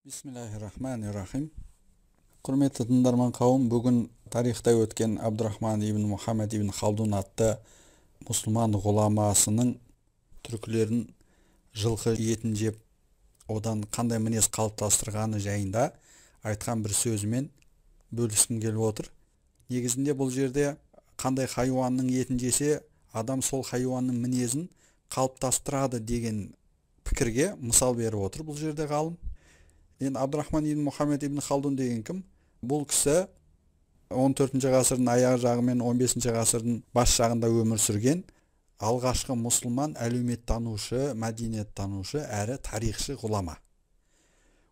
Bismillahirrahmanirrahim. Құрметті тыңдарман қауым, бүгін тарихта өткен Абдурахман ибн Мұхаммед ибн Халдун атты мұсылман ғұламасының түркілерін жылқы етін жеп, одан қандай мінез қалыптастырғаны жайында айтқан бір сөзімен бөліскім келіп отыр. Негізінде бұл жерде қандай хайуанның етін жесе, адам сол хайуанның мінезін қалыптастырады деген пікірге мысал беріп отыр бұл жерде ғалым. Енді Абдурахман ибн Мұхаммед ибн Халдун деген кім? Бұл кісі 14-ші ғасырдың аяғы жағы мен 15-ші ғасырдың бас жағында өмір сүрген алғашқы мұсылман әлеуметтанушы, мәдениеттанушы әрі тарихшы ғұлама.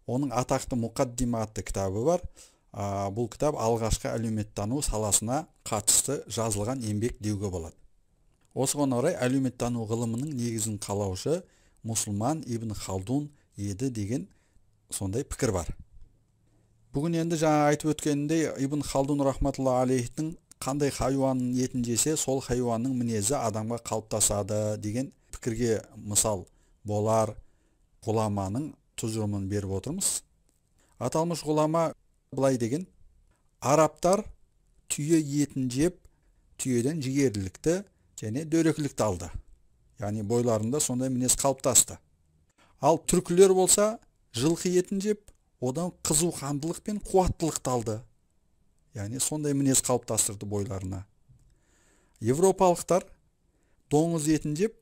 Оның атақты Мұқаддима атты кітабы бар. Бұл кітап алғашқы әлеуметтану саласына қатысты жазылған еңбек деуге болады. Осыған орай әлеуметтану ғылымының негізін қалаушы мұсылман ибн Халдун еді деген сондай пікір бар. Бүгін енді жаңа айтып өткеніндей Ибн Халдун рахматулла алейхтің қандай хайуанның етін жесе, сол хайуанның мінезі адамға қалыптасады деген пікірге мысал болар ғұламаның тұжырымын беріп отырмыз. Аталмыш ғұлама былай деген: арабтар түйе етін жеп, түйеден жігерлілікті және дөрекілікті алды. Яғни бойларында сондай мінез қалыптасты. Ал түркілер болса жылқы етін жеп, одан қызуқандылық пен қуаттылықты алды. Яғни сондай мінез қалыптастырды бойларына. Европалықтар доңыз етін жеп,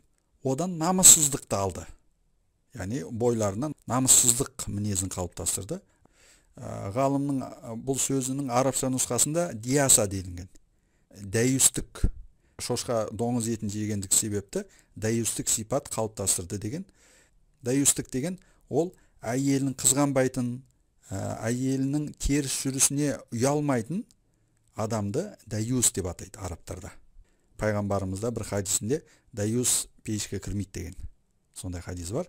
одан намыссыздықты алды. Яғни бойларынан намыссыздық мінезін қалыптастырды. Ғалымның бұл сөзінің арабша нұсқасында диаса делінген. Дәйүстік, шошқа доңыз етін жегендік себепті дәйүстік сипат қалыптастырды деген. Дәйүстік деген ол әйелінің қызғанбайтын, әйелінің теріс жүрісіне ұялмайтын адамды дәйус деп атайды арабтарда. Пайғамбарымызда бір хадисінде дәйус пейішке кірмейді деген сондай хадис бар.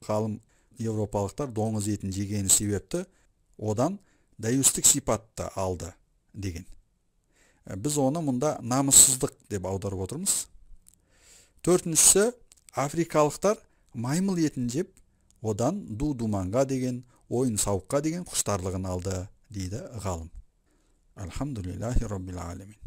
Ғалым европалықтар доңыз етін жегені себепті одан дәйустік сипатты алды деген. Біз оны мұнда намыссыздық деп аударып отырмыз. Төртіншісі, африкалықтар маймыл етін жеп, одан ду-думанға деген, ойын-сауыққа деген құштарлығын алды дейді ғалым. Алхамдулиллахи роббил алемин.